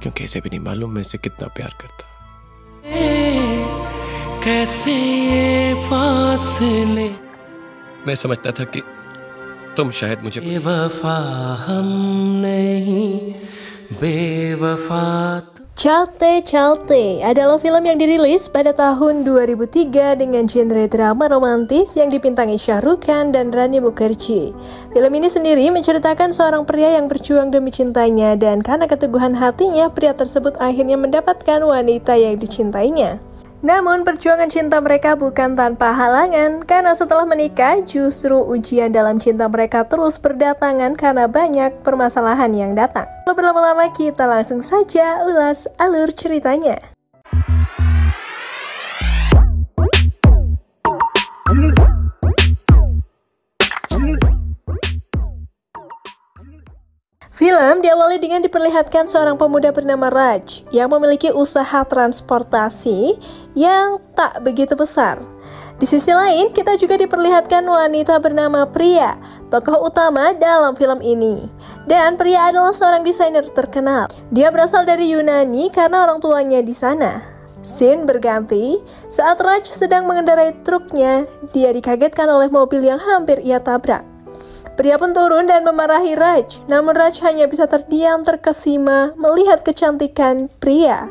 क्योंकि इसे भी नहीं मालूम मैं इसे कितना प्यार करता हूँ। कैसे ये फासले, मैं समझता था कि तुम शायद मुझे बेवफा हम नहीं, बेवफा। Chalte Chalte adalah film yang dirilis pada tahun 2003 dengan genre drama romantis yang dibintangi Shah Rukh Khan dan Rani Mukherjee. Film ini sendiri menceritakan seorang pria yang berjuang demi cintanya, dan karena keteguhan hatinya, pria tersebut akhirnya mendapatkan wanita yang dicintainya. Namun perjuangan cinta mereka bukan tanpa halangan, karena setelah menikah justru ujian dalam cinta mereka terus berdatangan karena banyak permasalahan yang datang. Kalau berlama-lama, kita langsung saja ulas alur ceritanya. Film diawali dengan diperlihatkan seorang pemuda bernama Raj yang memiliki usaha transportasi yang tak begitu besar. Di sisi lain, kita juga diperlihatkan wanita bernama Priya, tokoh utama dalam film ini. Dan Priya adalah seorang desainer terkenal. Dia berasal dari Yunani karena orang tuanya di sana. Scene berganti saat Raj sedang mengendarai truknya. Dia dikagetkan oleh mobil yang hampir ia tabrak. Pria pun turun dan memarahi Raj, namun Raj hanya bisa terdiam terkesima melihat kecantikan Priya.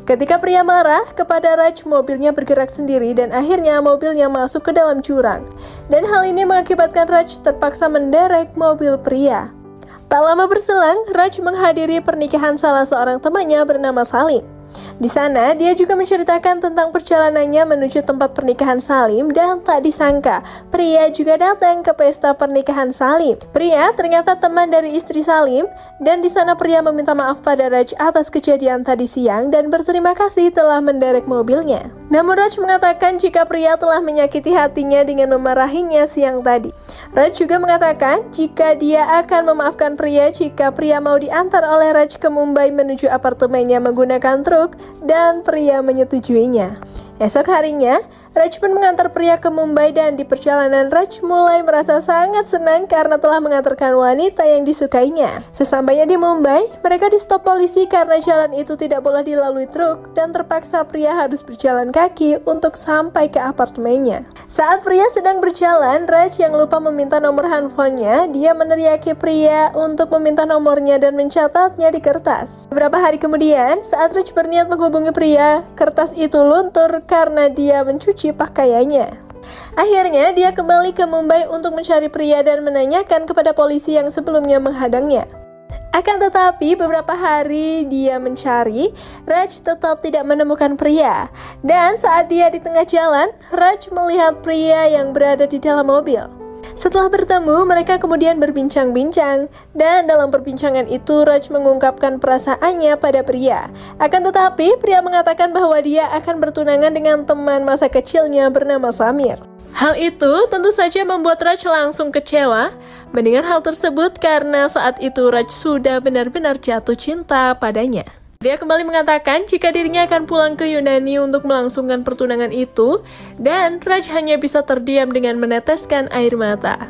Ketika Priya marah kepada Raj, mobilnya bergerak sendiri dan akhirnya mobilnya masuk ke dalam jurang. Dan hal ini mengakibatkan Raj terpaksa menderek mobil Priya. Tak lama berselang, Raj menghadiri pernikahan salah seorang temannya bernama Salim. Di sana, dia juga menceritakan tentang perjalanannya menuju tempat pernikahan Salim, dan tak disangka, Priya juga datang ke pesta pernikahan Salim. Priya ternyata teman dari istri Salim, dan di sana Priya meminta maaf pada Raj atas kejadian tadi siang dan berterima kasih telah menderek mobilnya. Namun Raj mengatakan jika Priya telah menyakiti hatinya dengan memarahinya siang tadi. Raj juga mengatakan jika dia akan memaafkan Priya jika Priya mau diantar oleh Raj ke Mumbai menuju apartemennya menggunakan truk, dan Priya menyetujuinya. Esok harinya, Raj pun mengantar Priya ke Mumbai, dan di perjalanan Raj mulai merasa sangat senang karena telah mengantarkan wanita yang disukainya. Sesampainya di Mumbai, mereka di-stop polisi karena jalan itu tidak boleh dilalui truk, dan terpaksa Priya harus berjalan kaki untuk sampai ke apartemennya. Saat Priya sedang berjalan, Raj yang lupa meminta nomor handphonenya, dia meneriaki Priya untuk meminta nomornya dan mencatatnya di kertas. Beberapa hari kemudian, saat Raj berniat menghubungi Priya, kertas itu luntur karena dia mencuci pakaiannya. Akhirnya dia kembali ke Mumbai untuk mencari Priya dan menanyakan kepada polisi yang sebelumnya menghadangnya. Akan tetapi beberapa hari dia mencari, Raj tetap tidak menemukan Priya. Dan saat dia di tengah jalan, Raj melihat Priya yang berada di dalam mobil. Setelah bertemu, mereka kemudian berbincang-bincang, dan dalam perbincangan itu Raj mengungkapkan perasaannya pada Priya. Akan tetapi, Priya mengatakan bahwa dia akan bertunangan dengan teman masa kecilnya bernama Samir. Hal itu tentu saja membuat Raj langsung kecewa mendengar hal tersebut karena saat itu Raj sudah benar-benar jatuh cinta padanya. Dia kembali mengatakan jika dirinya akan pulang ke Yunani untuk melangsungkan pertunangan itu, dan Raj hanya bisa terdiam dengan meneteskan air mata.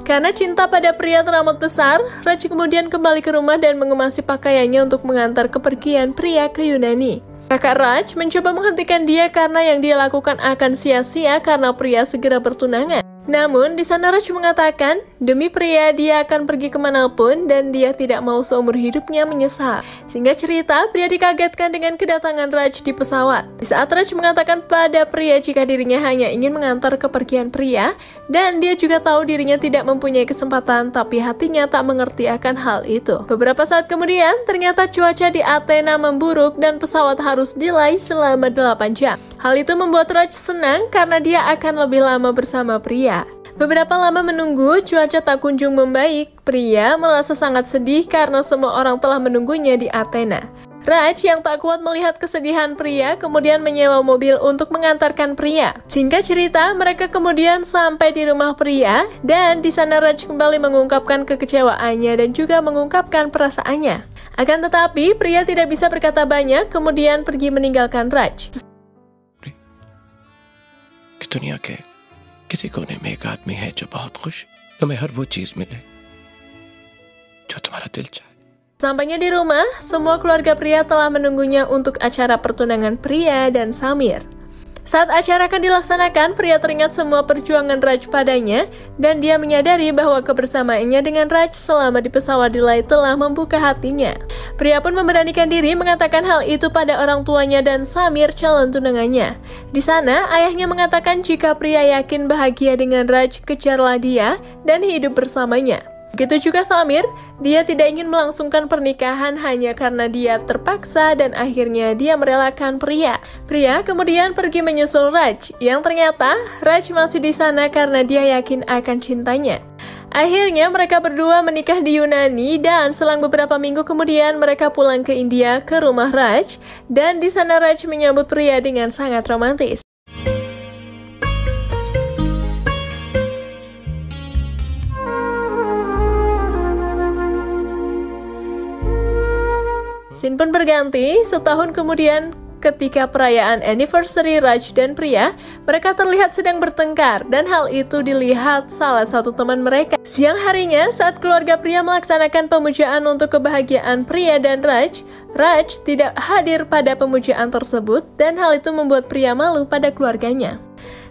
Karena cinta pada Priya teramat besar, Raj kemudian kembali ke rumah dan mengemasi pakaiannya untuk mengantar kepergian Priya ke Yunani. Kakak Raj mencoba menghentikan dia karena yang dia lakukan akan sia-sia karena Priya segera bertunangan. Namun, di sana Raj mengatakan, demi Priya dia akan pergi kemanapun dan dia tidak mau seumur hidupnya menyesal. Sehingga cerita, Priya dikagetkan dengan kedatangan Raj di pesawat. Di saat Raj mengatakan pada Priya jika dirinya hanya ingin mengantar kepergian Priya, dan dia juga tahu dirinya tidak mempunyai kesempatan, tapi hatinya tak mengerti akan hal itu. Beberapa saat kemudian, ternyata cuaca di Athena memburuk dan pesawat harus delay selama 8 jam. Hal itu membuat Raj senang karena dia akan lebih lama bersama Priya. Beberapa lama menunggu, cuaca tak kunjung membaik. Priya merasa sangat sedih karena semua orang telah menunggunya di Athena. Raj yang tak kuat melihat kesedihan Priya kemudian menyewa mobil untuk mengantarkan Priya. Singkat cerita, mereka kemudian sampai di rumah Priya, dan di sana Raj kembali mengungkapkan kekecewaannya dan juga mengungkapkan perasaannya. Akan tetapi, Priya tidak bisa berkata banyak, kemudian pergi meninggalkan Raj. दुनिया के किसी कोने में एक आदमी है जो बहुत खुश, तुम्हें हर वो चीज मिले जो तुम्हारा दिल चाहे. Sampainya di rumah, semua keluarga pria telah menunggunya untuk acara pertunangan pria dan Samir. Saat acara akan dilaksanakan, pria teringat semua perjuangan Raj padanya dan dia menyadari bahwa kebersamaannya dengan Raj selama di pesawat delay telah membuka hatinya. Pria pun memberanikan diri mengatakan hal itu pada orang tuanya dan Samir, calon tunangannya. Di sana, ayahnya mengatakan jika pria yakin bahagia dengan Raj, kejarlah dia dan hidup bersamanya. Begitu juga Samir, dia tidak ingin melangsungkan pernikahan hanya karena dia terpaksa dan akhirnya dia merelakan pria. Pria kemudian pergi menyusul Raj, yang ternyata Raj masih di sana karena dia yakin akan cintanya. Akhirnya mereka berdua menikah di Yunani dan selang beberapa minggu kemudian mereka pulang ke India ke rumah Raj dan di sana Raj menyambut pria dengan sangat romantis. Scene pun berganti, setahun kemudian ketika perayaan anniversary Raj dan pria, mereka terlihat sedang bertengkar dan hal itu dilihat salah satu teman mereka. Siang harinya saat keluarga pria melaksanakan pemujaan untuk kebahagiaan pria dan Raj tidak hadir pada pemujaan tersebut dan hal itu membuat pria malu pada keluarganya.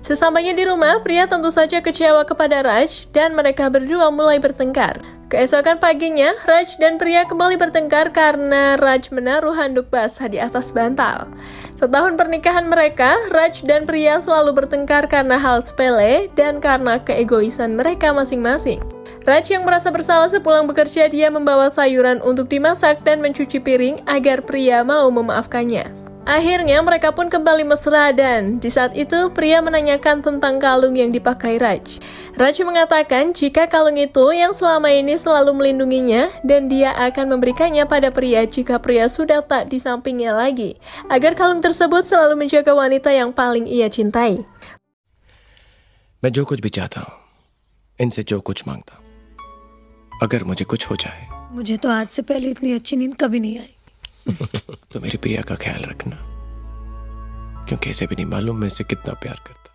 Sesampainya di rumah, pria tentu saja kecewa kepada Raj dan mereka berdua mulai bertengkar. Keesokan paginya, Raj dan pria kembali bertengkar karena Raj menaruh handuk basah di atas bantal. Setahun pernikahan mereka, Raj dan pria selalu bertengkar karena hal sepele dan karena keegoisan mereka masing-masing. Raj yang merasa bersalah sepulang bekerja, dia membawa sayuran untuk dimasak dan mencuci piring agar pria mau memaafkannya. Akhirnya mereka pun kembali mesra dan di saat itu pria menanyakan tentang kalung yang dipakai Raj. Raj mengatakan jika kalung itu yang selama ini selalu melindunginya dan dia akan memberikannya pada pria jika pria sudah tak di sampingnya lagi, agar kalung tersebut selalu menjaga wanita yang paling ia cintai. मैं जो कुछ भी चाहता हूँ, इनसे जो कुछ मांगता हूँ, अगर मुझे कुछ हो जाए, मुझे तो आज से पहले इतनी अच्छी नींद कभी नहीं आई। तो मेरी प्रिया का ख्याल रखना, क्योंकि इसे भी नहीं मालूम मैं इसे कितना प्यार करता.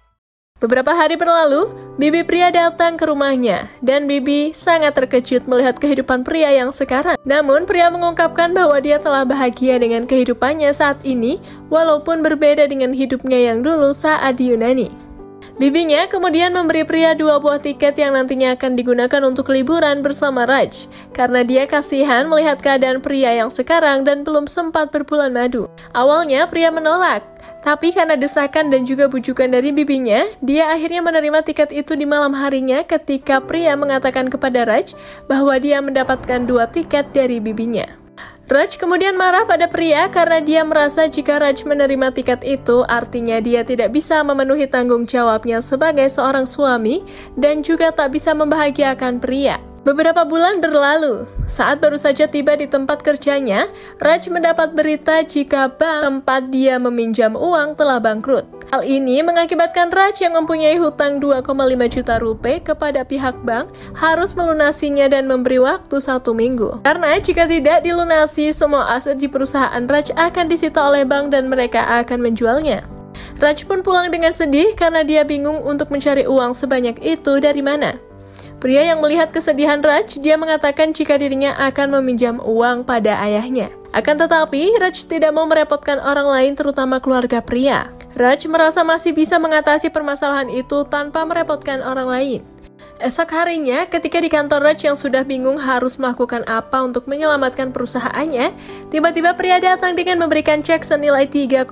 Beberapa hari berlalu, bibi pria datang ke rumahnya dan bibi sangat terkejut melihat kehidupan pria yang sekarang. Namun pria mengungkapkan bahwa dia telah bahagia dengan kehidupannya saat ini walaupun berbeda dengan hidupnya yang dulu saat di Yunani. Bibinya kemudian memberi pria 2 buah tiket yang nantinya akan digunakan untuk liburan bersama Raj, karena dia kasihan melihat keadaan pria yang sekarang dan belum sempat berbulan madu. Awalnya pria menolak, tapi karena desakan dan juga bujukan dari bibinya, dia akhirnya menerima tiket itu di malam harinya ketika pria mengatakan kepada Raj bahwa dia mendapatkan 2 tiket dari bibinya. Raj kemudian marah pada pria karena dia merasa jika Raj menerima tiket itu artinya dia tidak bisa memenuhi tanggung jawabnya sebagai seorang suami dan juga tak bisa membahagiakan pria. Beberapa bulan berlalu, saat baru saja tiba di tempat kerjanya, Raj mendapat berita jika bank tempat dia meminjam uang telah bangkrut. Hal ini mengakibatkan Raj yang mempunyai hutang 2,5 juta rupiah kepada pihak bank harus melunasinya dan memberi waktu 1 minggu. Karena jika tidak dilunasi, semua aset di perusahaan Raj akan disita oleh bank dan mereka akan menjualnya. Raj pun pulang dengan sedih karena dia bingung untuk mencari uang sebanyak itu dari mana. Pria yang melihat kesedihan Raj, dia mengatakan jika dirinya akan meminjam uang pada ayahnya. Akan tetapi, Raj tidak mau merepotkan orang lain terutama keluarga pria. Raj merasa masih bisa mengatasi permasalahan itu tanpa merepotkan orang lain. Esok harinya, ketika di kantor Raj yang sudah bingung harus melakukan apa untuk menyelamatkan perusahaannya, tiba-tiba pria datang dengan memberikan cek senilai 3,5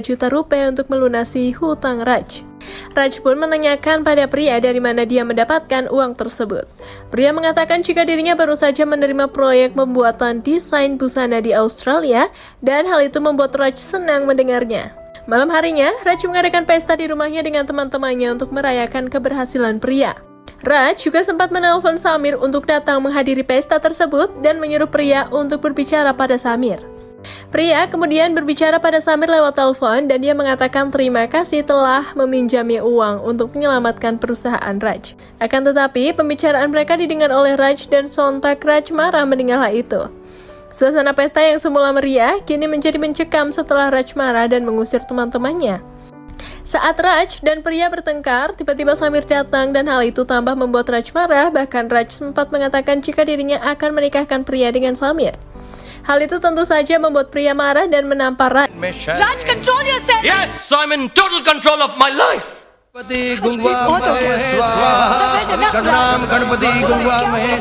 juta rupiah untuk melunasi hutang Raj. Raj pun menanyakan pada pria dari mana dia mendapatkan uang tersebut. Pria mengatakan jika dirinya baru saja menerima proyek pembuatan desain busana di Australia dan hal itu membuat Raj senang mendengarnya. Malam harinya, Raj mengadakan pesta di rumahnya dengan teman-temannya untuk merayakan keberhasilan pria. Raj juga sempat menelpon Samir untuk datang menghadiri pesta tersebut dan menyuruh pria untuk berbicara pada Samir. Pria kemudian berbicara pada Samir lewat telepon dan dia mengatakan terima kasih telah meminjami uang untuk menyelamatkan perusahaan Raj. Akan tetapi, pembicaraan mereka didengar oleh Raj dan sontak Raj marah mendengar hal itu. Suasana pesta yang semula meriah kini menjadi mencekam setelah Raj marah dan mengusir teman-temannya. Saat Raj dan pria bertengkar, tiba-tiba Samir datang dan hal itu tambah membuat Raj marah. Bahkan Raj sempat mengatakan jika dirinya akan menikahkan pria dengan Samir. Hal itu tentu saja membuat pria marah dan menampar Raj. Raj, control yourself! Yes, I'm in total control of my life.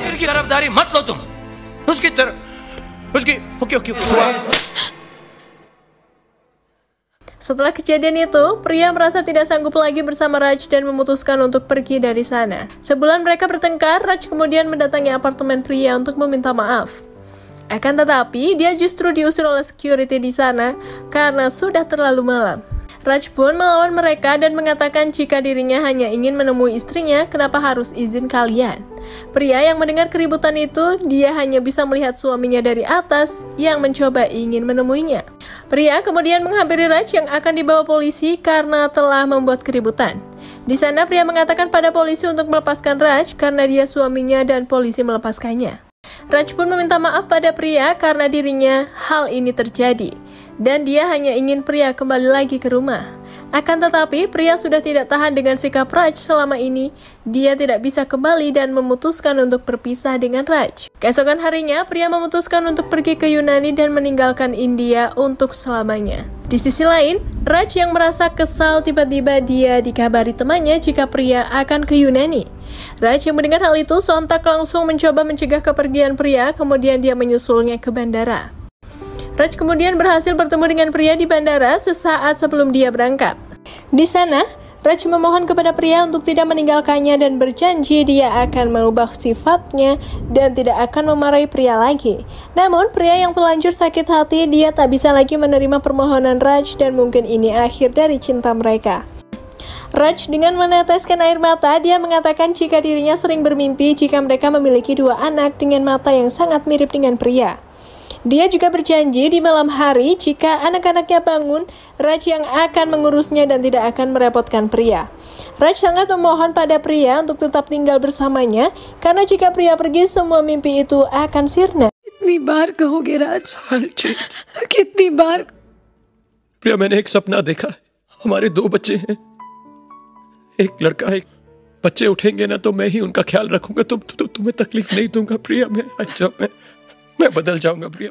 फिर की तरफदारी मत लो तुम. उसकी okay. Setelah kejadian itu, pria merasa tidak sanggup lagi bersama Raj dan memutuskan untuk pergi dari sana. Sebulan mereka bertengkar, Raj kemudian mendatangi apartemen pria untuk meminta maaf. Akan tetapi, dia justru diusir oleh security di sana karena sudah terlalu malam. Raj pun melawan mereka dan mengatakan jika dirinya hanya ingin menemui istrinya, kenapa harus izin kalian? Pria yang mendengar keributan itu, dia hanya bisa melihat suaminya dari atas yang mencoba ingin menemuinya. Pria kemudian menghampiri Raj yang akan dibawa polisi karena telah membuat keributan. Di sana pria mengatakan pada polisi untuk melepaskan Raj karena dia suaminya dan polisi melepaskannya. Raj pun meminta maaf pada pria karena dirinya hal ini terjadi dan dia hanya ingin pria kembali lagi ke rumah. Akan tetapi pria sudah tidak tahan dengan sikap Raj selama ini. Dia tidak bisa kembali dan memutuskan untuk berpisah dengan Raj. Keesokan harinya pria memutuskan untuk pergi ke Yunani dan meninggalkan India untuk selamanya. Di sisi lain, Raj yang merasa kesal tiba-tiba dia dikabari temannya jika pria akan ke Yunani. Raj yang mendengar hal itu sontak langsung mencoba mencegah kepergian pria, kemudian dia menyusulnya ke bandara. Raj kemudian berhasil bertemu dengan pria di bandara sesaat sebelum dia berangkat. Di sana, Raj memohon kepada pria untuk tidak meninggalkannya dan berjanji dia akan mengubah sifatnya dan tidak akan memarahi pria lagi. Namun, pria yang terlanjur sakit hati, dia tak bisa lagi menerima permohonan Raj dan mungkin ini akhir dari cinta mereka. Raj dengan meneteskan air mata, dia mengatakan jika dirinya sering bermimpi jika mereka memiliki 2 anak dengan mata yang sangat mirip dengan pria. Dia juga berjanji di malam hari jika anak-anaknya bangun, Raj yang akan mengurusnya dan tidak akan merepotkan pria. Raj sangat memohon pada pria untuk tetap tinggal bersamanya, karena jika pria pergi, semua mimpi itu akan sirna. कितनी बार कहोगे राज? कितनी बार? प्रिया, मैंने एक सपना देखा है. हमारे 2 बच्चे हैं. एक लड़का, एक बच्चे उठेंगे ना तो मैं ही उनका ख्याल रखूंगा. तुम्हें तकलीफ नहीं दूंगा प्रिया. मैं बदल जाऊंगा प्रिया.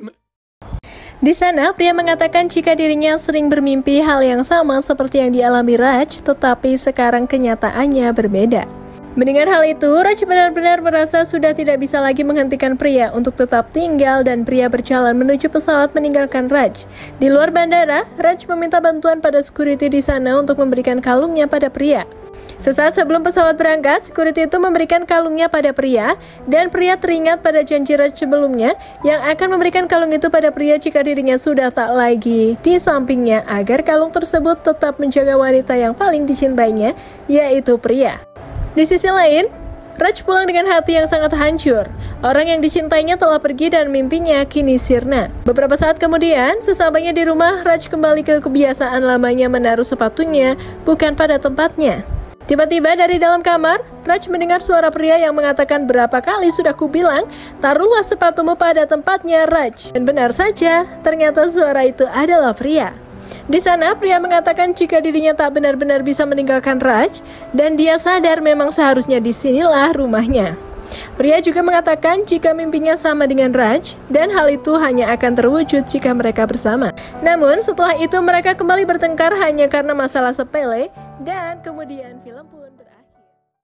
Di sana, pria mengatakan jika dirinya sering bermimpi hal yang sama seperti yang dialami Raj, tetapi sekarang kenyataannya berbeda. Mendengar hal itu, Raj benar-benar merasa sudah tidak bisa lagi menghentikan pria untuk tetap tinggal dan pria berjalan menuju pesawat meninggalkan Raj. Di luar bandara, Raj meminta bantuan pada security di sana untuk memberikan kalungnya pada pria. Sesaat sebelum pesawat berangkat, security itu memberikan kalungnya pada pria, dan pria teringat pada janji Raj sebelumnya yang akan memberikan kalung itu pada pria jika dirinya sudah tak lagi di sampingnya agar kalung tersebut tetap menjaga wanita yang paling dicintainya, yaitu pria. Di sisi lain, Raj pulang dengan hati yang sangat hancur. Orang yang dicintainya telah pergi dan mimpinya kini sirna. Beberapa saat kemudian, sesampainya di rumah, Raj kembali ke kebiasaan lamanya menaruh sepatunya bukan pada tempatnya. Tiba-tiba dari dalam kamar, Raj mendengar suara pria yang mengatakan berapa kali sudah kubilang, taruhlah sepatumu pada tempatnya Raj. Dan benar saja, ternyata suara itu adalah pria. Di sana, pria mengatakan jika dirinya tak benar-benar bisa meninggalkan Raj, dan dia sadar memang seharusnya disinilah rumahnya. Pria juga mengatakan jika mimpinya sama dengan Raj, dan hal itu hanya akan terwujud jika mereka bersama. Namun, setelah itu mereka kembali bertengkar hanya karena masalah sepele, dan kemudian film pun